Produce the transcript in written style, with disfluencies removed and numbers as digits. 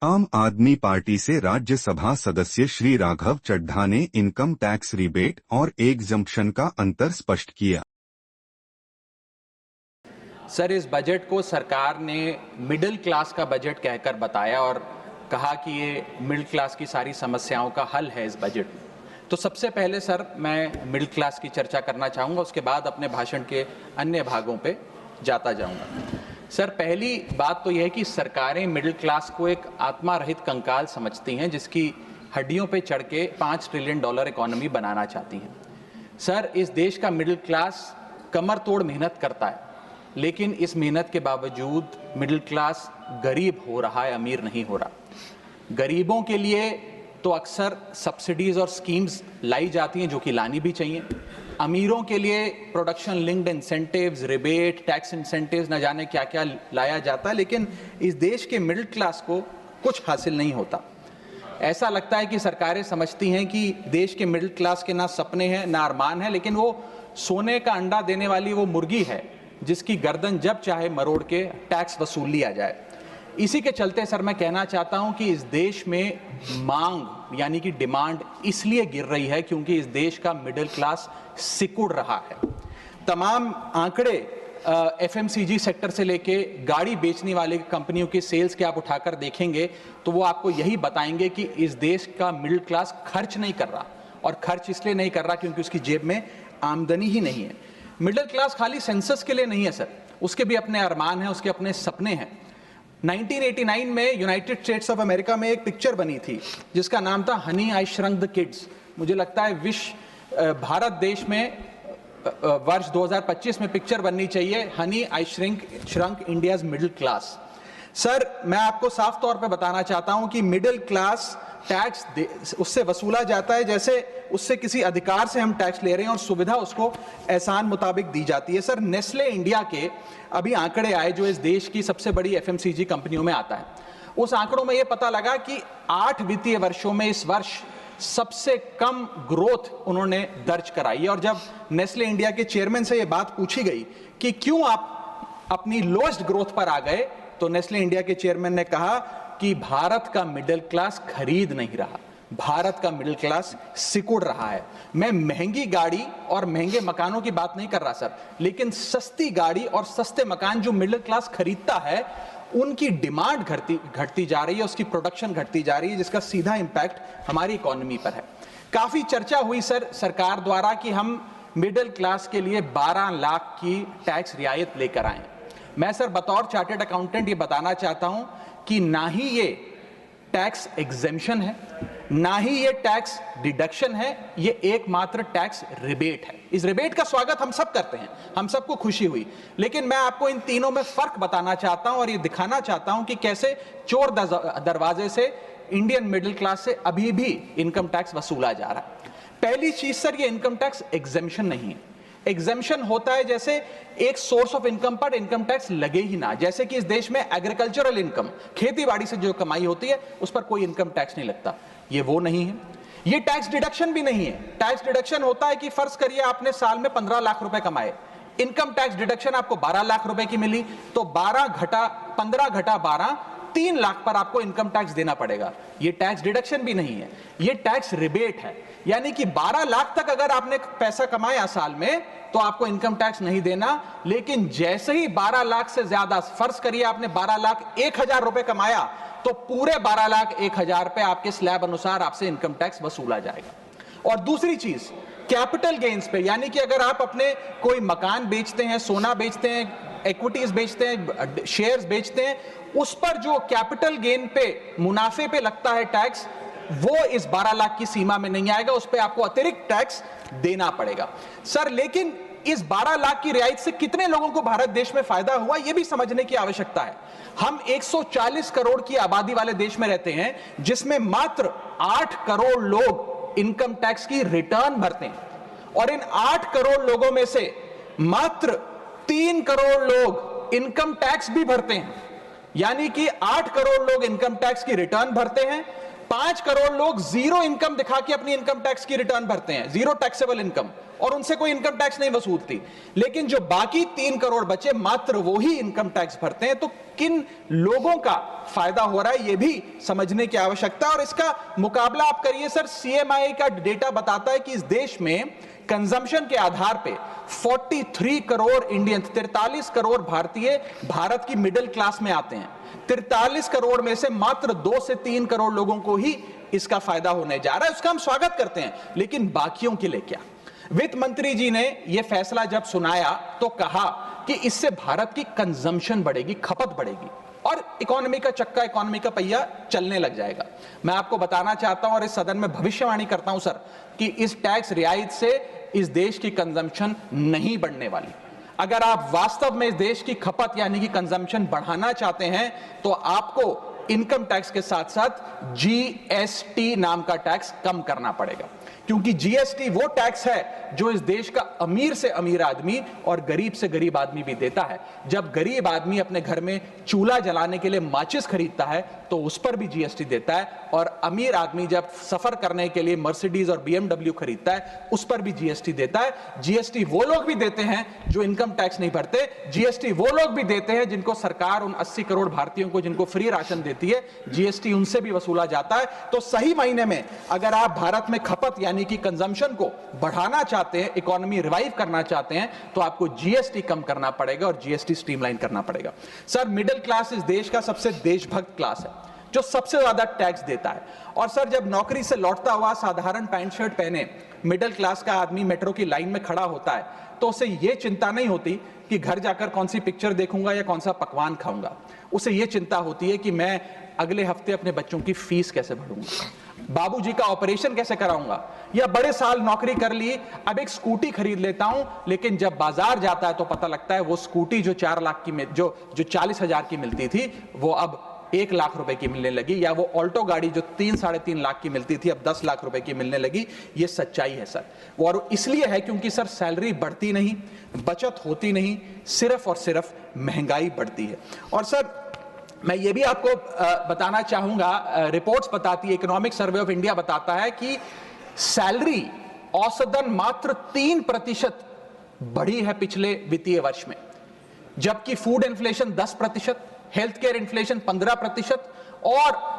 आम आदमी पार्टी से राज्यसभा सदस्य श्री राघव चड्ढा ने इनकम टैक्स रिबेट और एग्जम्पशन का अंतर स्पष्ट किया। सर, इस बजट को सरकार ने मिडिल क्लास का बजट कहकर बताया और कहा कि ये मिडिल क्लास की सारी समस्याओं का हल है इस बजट में। तो सबसे पहले सर मैं मिडिल क्लास की चर्चा करना चाहूँगा, उसके बाद अपने भाषण के अन्य भागों पे जाता जाऊँगा। सर, पहली बात तो यह है कि सरकारें मिडिल क्लास को एक आत्मा रहित कंकाल समझती हैं जिसकी हड्डियों पे चढ़ के $5 ट्रिलियन इकोनॉमी बनाना चाहती हैं। सर, इस देश का मिडिल क्लास कमर तोड़ मेहनत करता है, लेकिन इस मेहनत के बावजूद मिडिल क्लास गरीब हो रहा है, अमीर नहीं हो रहा। गरीबों के लिए तो अक्सर सब्सिडीज और स्कीम्स लाई जाती हैं जो कि लानी भी चाहिए। अमीरों के लिए production linked incentives, rebate, tax incentives, न जाने क्या क्या लाया जाता है, लेकिन इस देश के मिडिल क्लास को कुछ हासिल नहीं होता। ऐसा लगता है कि सरकारें समझती हैं कि देश के मिडिल क्लास के ना सपने हैं ना अरमान है, लेकिन वो सोने का अंडा देने वाली वो मुर्गी है जिसकी गर्दन जब चाहे मरोड़ के टैक्स वसूल लिया जाए। इसी के चलते सर मैं कहना चाहता हूं कि इस देश में मांग यानी कि डिमांड इसलिए गिर रही है क्योंकि इस देश का मिडिल क्लास सिकुड़ रहा है। तमाम आंकड़े एफएमसीजी सेक्टर से लेके गाड़ी बेचने वाले कंपनियों की सेल्स के आप उठाकर देखेंगे तो वो आपको यही बताएंगे कि इस देश का मिडिल क्लास खर्च नहीं कर रहा, और खर्च इसलिए नहीं कर रहा क्योंकि उसकी जेब में आमदनी ही नहीं है। मिडिल क्लास खाली सेंसस के लिए नहीं है सर, उसके भी अपने अरमान हैं, उसके अपने सपने हैं। 1989 में यूनाइटेड स्टेट्स ऑफ अमेरिका में एक पिक्चर बनी थी जिसका नाम था Honey I shrunk the kids. मुझे लगता है भारत देश में वर्ष 2025 में पिक्चर बननी चाहिए honey I shrunk India's middle class. Sir, मैं आपको साफ तौर पे बताना चाहता हूं कि मिडिल क्लास टैक्स उससे वसूला जाता है जैसे उससे किसी अधिकार से हम टैक्स ले रहे हैं और सुविधा उसको एहसान मुताबिक दी जाती है। सर, नेस्ले इंडिया के अभी आंकड़े आए जो इस देश की सबसे बड़ी एफएमसीजी कंपनियों में आता है। उस आंकड़ों में यह पता लगा कि 8 वित्तीय वर्षों में इस वर्ष सबसे कम ग्रोथ उन्होंने दर्ज कराई है। और जब नेस्ले इंडिया के चेयरमैन से यह बात पूछी गई कि क्यों आप अपनी लोएस्ट ग्रोथ पर आ गए, तो नेस्ले इंडिया के चेयरमैन ने कहा कि भारत का मिडिल क्लास खरीद नहीं रहा, भारत का मिडिल क्लास सिकुड़ रहा है। मैं महंगी गाड़ी और महंगे मकानों की बात नहीं कर रहा सर, लेकिन सस्ती गाड़ी और सस्ते मकान जो मिडिल क्लास खरीदता है उनकी डिमांड घटती जा रही है, उसकी प्रोडक्शन घटती जा रही है, जिसका सीधा इंपैक्ट हमारी इकोनॉमी पर है। काफी चर्चा हुई सर सरकार द्वारा कि हम मिडिल क्लास के लिए 12 लाख की टैक्स रियायत लेकर आए। मैं सर बतौर चार्टर्ड अकाउंटेंट ये बताना चाहता हूं कि ना ही ये टैक्स एग्जेम्पशन है, ना ही ये टैक्स डिडक्शन है, ये एकमात्र टैक्स रिबेट है। इस रिबेट का स्वागत हम सब करते हैं, हम सबको खुशी हुई, लेकिन मैं आपको इन तीनों में फर्क बताना चाहता हूं और ये दिखाना चाहता हूं कि कैसे चोर दरवाजे से इंडियन मिडिल क्लास से अभी भी इनकम टैक्स वसूला जा रहा है। पहली चीज सर, ये इनकम टैक्स एग्जेम्पशन नहीं है। एग्जेम्पशन होता है जैसे एक सोर्स ऑफ इनकम पर इनकम टैक्स लगे ही ना, जैसे कि इस देश में एग्रीकल्चरल इनकम, खेती बाड़ी से जो कमाई होती है उस पर कोई इनकम टैक्स नहीं लगता। ये वो नहीं है। ये टैक्स डिडक्शन भी नहीं है। टैक्स डिडक्शन होता है कि फर्ज करिए आपने साल में 15 लाख रुपए कमाए, इनकम टैक्स डिडक्शन आपको 12 लाख रुपए की मिली, तो 15 घटा 12 3 लाख पर आपको इनकम टैक्स देना पड़ेगा। ये टैक्स डिडक्शन भी नहीं है, ये टैक्स रिबेट है। यानी कि 12 लाख तक अगर आपने पैसा कमाया साल में तो आपको इनकम टैक्स नहीं देना, लेकिन जैसे ही 12 लाख से ज्यादा, फर्ज करिए आपने 12 लाख 1,000 रुपए कमाया, तो पूरे 12 लाख 1,000 पे आपके स्लैब अनुसार आपसे इनकम टैक्स वसूला जाएगा। और दूसरी चीज, कैपिटल गेन्स पे, यानी कि अगर आप अपने कोई मकान बेचते हैं, सोना बेचते हैं, इक्विटीज बेचते हैं, शेयर्स बेचते हैं, उस पर जो कैपिटल गेन पे, मुनाफे पे लगता है टैक्स, वो इस 12 लाख की सीमा में नहीं आएगा, उस पे आपको अतिरिक्त टैक्स देना पड़ेगा। सर, लेकिन इस 12 लाख की रियायत से कितने लोगों को भारत देश में फायदा हुआ, यह भी समझने की आवश्यकता है। हम 140 करोड़ की आबादी वाले देश में रहते हैं, जिसमें मात्र 8 करोड़ लोग इनकम टैक्स की रिटर्न भरते हैं, और इन 8 करोड़ लोगों में से मात्र 3 करोड़ लोग इनकम टैक्स भी भरते हैं। यानी कि 8 करोड़ लोग इनकम टैक्स की रिटर्न भरते हैं, 5 करोड़ लोग जीरो इनकम दिखा के अपनी इनकम टैक्स की रिटर्न भरते हैं, जीरो टैक्सेबल इनकम, और उनसे कोई इनकम टैक्स नहीं वसूलती। लेकिन जो बाकी 3 करोड़ बचे, मात्र वो ही इनकम टैक्स भरते हैं। तो किन लोगों का फायदा हो रहा है, ये भी समझने की आवश्यकता है। और इसका मुकाबला आप करिए सर, सीएमआई का डेटा बताता है कि इस देश में कंजम्पशन के आधार पे 43 करोड़ इंडियन, 43 करोड़ भारतीय भारत की मिडिल क्लास में आते हैं। 43 करोड़ में से मात्र 2 से 3 करोड़ लोगों को ही इसका फायदा होने जा रहा है। उसका हम स्वागत करते हैं, लेकिन बाकियों के लिए क्या? वित्त मंत्री जी ने यह फैसला जब सुनाया तो कहा कि इससे भारत की कंजम्पशन बढ़ेगी, खपत बढ़ेगी और इकोनॉमी का चक्का, इकोनॉमी का पहिया चलने लग जाएगा। मैं आपको बताना चाहता हूं और इस सदन में भविष्यवाणी करता हूं सर कि इस टैक्स रियायत से इस देश की कंजम्पशन नहीं बढ़ने वाली। अगर आप वास्तव में इस देश की खपत यानी कि कंजम्पशन बढ़ाना चाहते हैं तो आपको इनकम टैक्स के साथ साथ जीएसटी नाम का टैक्स कम करना पड़ेगा, क्योंकि जीएसटी वो टैक्स है जो इस देश का अमीर से अमीर आदमी और गरीब से गरीब आदमी भी देता है। जब गरीब आदमी अपने घर में चूल्हा जलाने के लिए माचिस खरीदता है तो उस पर भी जीएसटी देता है, और अमीर आदमी जब सफर करने के लिए मर्सिडीज और बीएमडब्ल्यू खरीदता है उस पर भी जीएसटी देता है। जीएसटी वो लोग भी देते हैं जो इनकम टैक्स नहीं भरते, जीएसटी वो लोग भी देते हैं जिनको सरकार, उन 80 करोड़ भारतीयों को जिनको फ्री राशन देती है, जीएसटी उनसे भी वसूला जाता है। तो सही मायने में अगर आप भारत में खपत यानी कि कंजम्पशन को बढ़ाना चाहते हैं, इकोनॉमी रिवाइव करना चाहते हैं, तो आपको जीएसटी कम करना पड़ेगा और जीएसटी स्ट्रीमलाइन करना पड़ेगा। सर, मिडिल क्लास इस देश का सबसे देशभक्त क्लास है जो सबसे ज्यादा टैक्स देता है। और सर, जब नौकरी से लौटता हुआ साधारण पैंट शर्ट पहने मिडिल क्लास का आदमी मेट्रो की लाइन में खड़ा होता है तो उसे यह चिंता नहीं होती कि घर जाकर कौन सी पिक्चर देखूंगा या कौन सा पकवान खाऊंगा। उसे यह चिंता होती है कि मैं अगले हफ्ते अपने बच्चों की फीस कैसे भरूंगा, बाबूजी का ऑपरेशन कैसे कराऊंगा, या बड़े साल नौकरी कर ली, अब एक स्कूटी खरीद लेता हूं। लेकिन जब बाजार जाता है तो पता लगता है वो स्कूटी जो 4 लाख की जो 40,000 की मिलती थी वो अब 1 लाख रुपए की मिलने लगी, या वो ऑल्टो गाड़ी जो 3-3.5 लाख की मिलती थी अब 10 लाख रुपए की मिलने लगी। ये सच्चाई है सर, और इसलिए है क्योंकि सर सैलरी बढ़ती नहीं, बचत होती नहीं, सिर्फ और सिर्फ महंगाई बढ़ती है। और सर, मैं ये भी आपको बताना चाहूंगा, रिपोर्ट्स बताती है, इकोनॉमिक सर्वे ऑफ इंडिया बताता है कि सैलरी औसतन मात्र 3% बढ़ी है पिछले वित्तीय वर्ष में, जबकि food inflation 10%, health care inflation 15% और